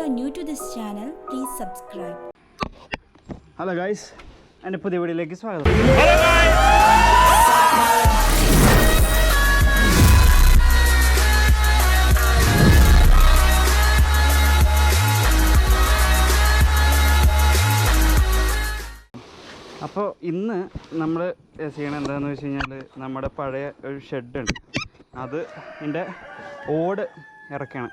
are new to this channel, please subscribe. Hello guys, എൻ്റെ പുതിയ വീഡിയോയിലേക്ക് സ്വാഗതം. അപ്പോൾ ഇന്ന് നമ്മൾ ചെയ്യണത് എന്താണെന്ന് വെച്ച് കഴിഞ്ഞാൽ നമ്മുടെ പഴയ ഒരു ഷെഡുണ്ട്, അത് ഇതിൻ്റെ ഓട് ഇറക്കണം.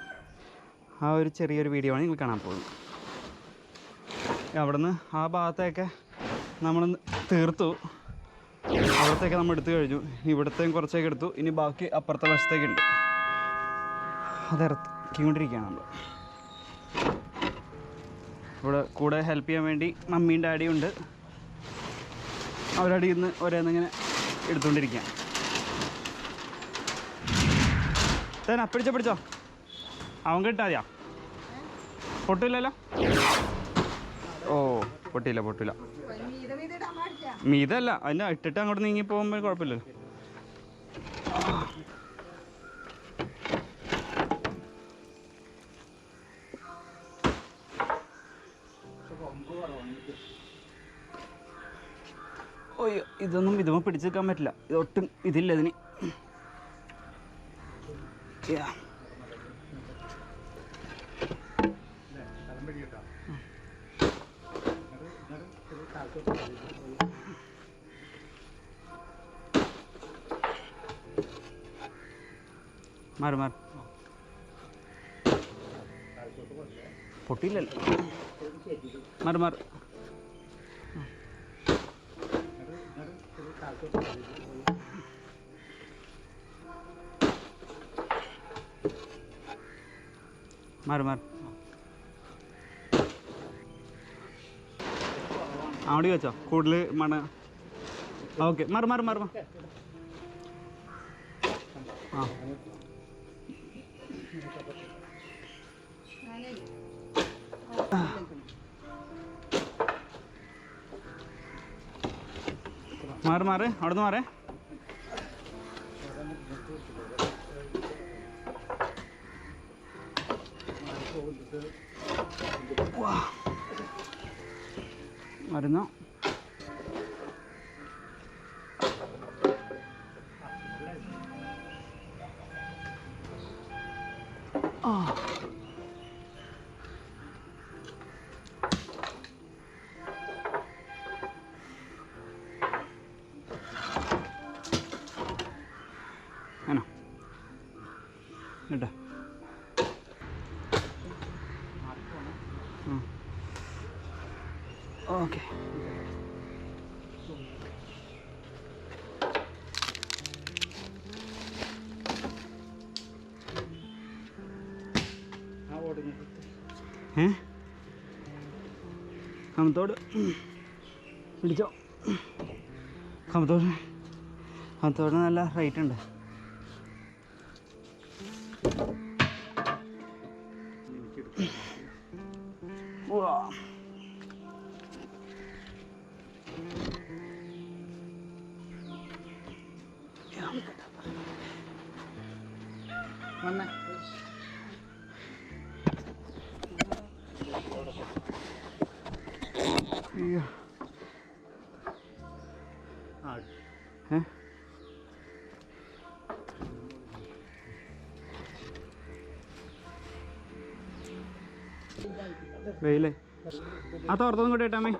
ആ ഒരു ചെറിയൊരു വീഡിയോ ആണ് നിങ്ങൾ കാണാൻ പോകുന്നത്. അവിടെ നിന്ന് ആ ഭാഗത്തൊക്കെ നമ്മൾ തീർത്തു, അവിടത്തേക്ക് നമ്മൾ എടുത്തു കഴിഞ്ഞു. ഇവിടത്തേയും കുറച്ചൊക്കെ എടുത്തു, ഇനി ബാക്കി അപ്പുറത്തെ വശത്തേക്കുണ്ട്, അത് ഇറക്കിക്കൊണ്ടിരിക്കുകയാണ് നമ്മൾ. ഇവിടെ കൂടെ ഹെൽപ്പ് ചെയ്യാൻ വേണ്ടി മമ്മിയും ഡാഡിയും ഉണ്ട്. അവരടിയിൽ നിന്ന് ഓരോന്നിങ്ങനെ എടുത്തുകൊണ്ടിരിക്കുകയാണ്. തന്നെ പിടിച്ചോ, അവൻ കിട്ടാതെയാ? പൊട്ടില്ലല്ലോ. ഓ പൊട്ടില്ല. മീതല്ല, അതിൻ്റെ ഇട്ടിട്ട് അങ്ങോട്ട് നീങ്ങി പോകുമ്പോൾ കുഴപ്പമില്ലല്ലോ. ഓയ്യോ, ഇതൊന്നും പിടിച്ചു വെക്കാൻ പറ്റില്ല, ഇതൊട്ടും ഇതില്ല ഇതിന്. മാറി പൊട്ടിയില്ലല്ലോ. മാറി മാറി അവിടെ വെച്ചോ, കൂടുതൽ മണ. ഓക്കെ, മാറി ആ മാറി അവിടെ നിന്ന് മാറേ. മരുന്നോ ആണോ കേട്ടോ. ഓക്കെ, കമത്തോട് പിടിച്ചോ. കമത്തോട് നല്ല റേറ്റ് ഉണ്ട്. വെയിലേ ആ തോർത്തൊന്നും കൂടെ ഇട്ടാമേ.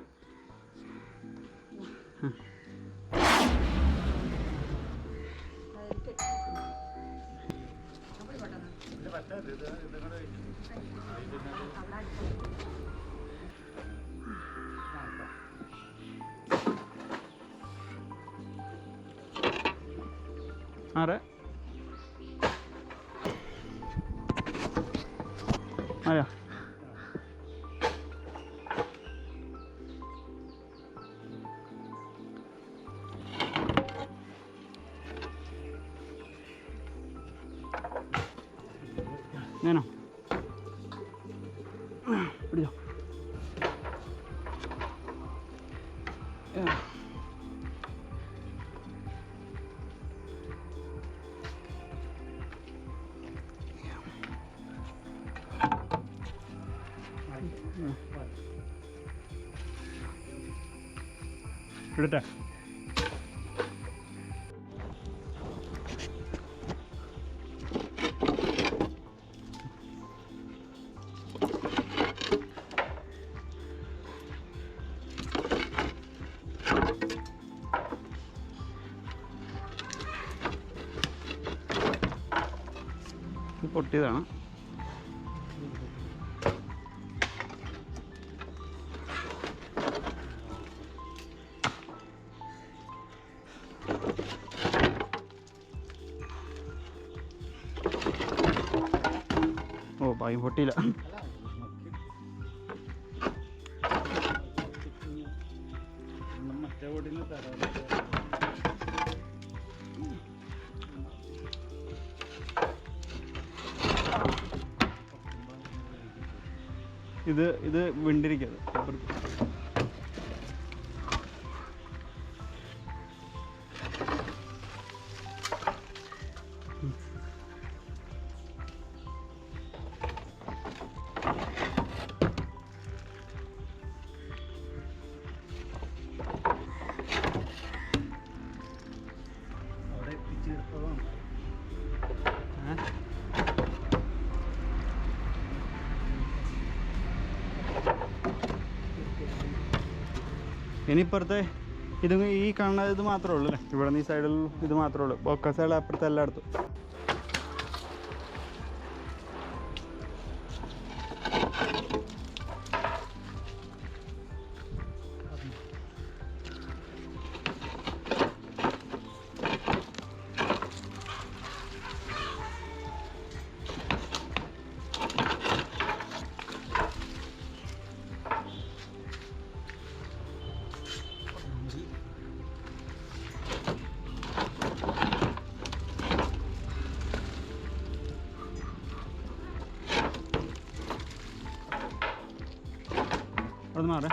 ആരെ ആരാ ഞാനോ? പിടിച്ചോ. ഇടട്ടെ. പൊട്ടിയതാണ്. ഓ പായും പൊട്ടിയില്ല. ഇത് വിണ്ടിരിക്കത്. ഇനിയിപ്പുറത്തെ ഇത് ഈ കാണുന്ന ഇത് മാത്രമേ ഉള്ളൂ അല്ലേ? ഇവിടെ നിന്ന് ഈ സൈഡിൽ ഇത് മാത്രമേ ഉള്ളൂ. ബൊക്ക സൈഡ് അപ്പുറത്തെ എല്ലായിടത്തും. അവിടെ മാറേ.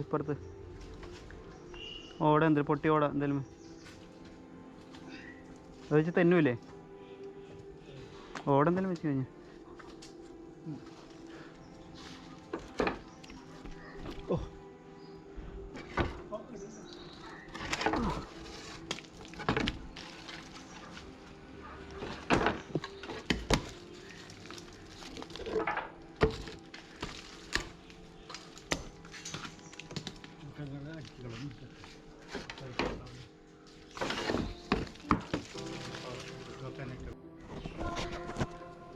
ഇപ്പുറത്ത് ഓട എന്തെങ്കിലും പൊട്ടി ഓട എന്തെങ്കിലും അത് വെച്ച് തെന്നൂല്ലേ? ഓട എന്തെങ്കിലും വെച്ച് കഴിഞ്ഞാൽ ഓ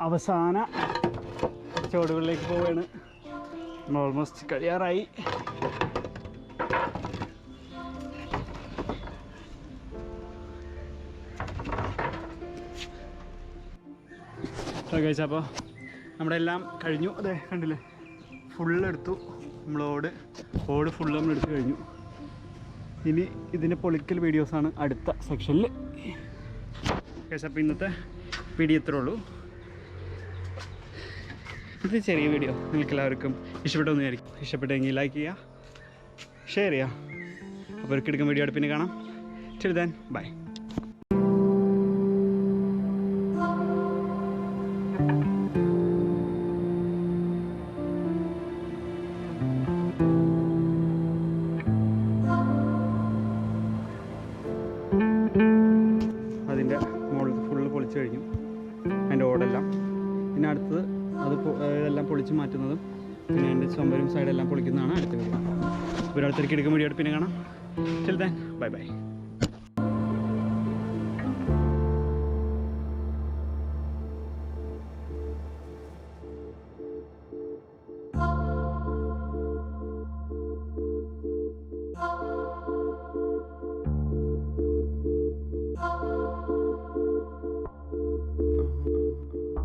അവസാന ചുവടുകളിലേക്ക് പോവുകയാണ്. നമ്മൾ ഓൾമോസ്റ്റ് കഴിയാറായി. കഴിച്ചപ്പോൾ നമ്മുടെ എല്ലാം കഴിഞ്ഞു. അതെ കണ്ടില്ലേ, ഫുള്ളെടുത്തു നമ്മൾ. ഓട് ഫുള്ള് നമ്മൾ എടുത്ത് കഴിഞ്ഞു. ഇനി ഇതിൻ്റെ പൊളിക്കൽ വീഡിയോസാണ് അടുത്ത സെക്ഷനിൽ. കഴിച്ചപ്പോൾ ഇന്നത്തെ വീഡിയോ ഇത്രേ ഉള്ളൂ. ഇത് ചെറിയ വീഡിയോ നിങ്ങൾക്ക് എല്ലാവർക്കും ഇഷ്ടപ്പെട്ടെന്ന് വിചാരിക്കും. ഇഷ്ടപ്പെട്ടെങ്കിൽ ലൈക്ക് ചെയ്യുക, ഷെയർ ചെയ്യുക. അപ്പോൾ ഒരു കിടക്കുന്ന വീഡിയോ അടുപ്പിന് കാണാം. Till then bye. അതിൻ്റെ മുകളിൽ ഫുള്ള് പൊളിച്ച് കഴിഞ്ഞു, അതിൻ്റെ ഓടെല്ലാം. പിന്നെ അടുത്തത് അത് ഇതെല്ലാം പൊളിച്ച് മാറ്റുന്നതും പിന്നെ അതിൻ്റെ ചുമരും സൈഡെല്ലാം പൊളിക്കുന്നതാണ് അടുത്ത വീഡിയോ. ഒരാൾക്കാർക്ക് എടുക്കുന്ന വീഡിയോ പിന്നെ കാണാം. Till then bye bye.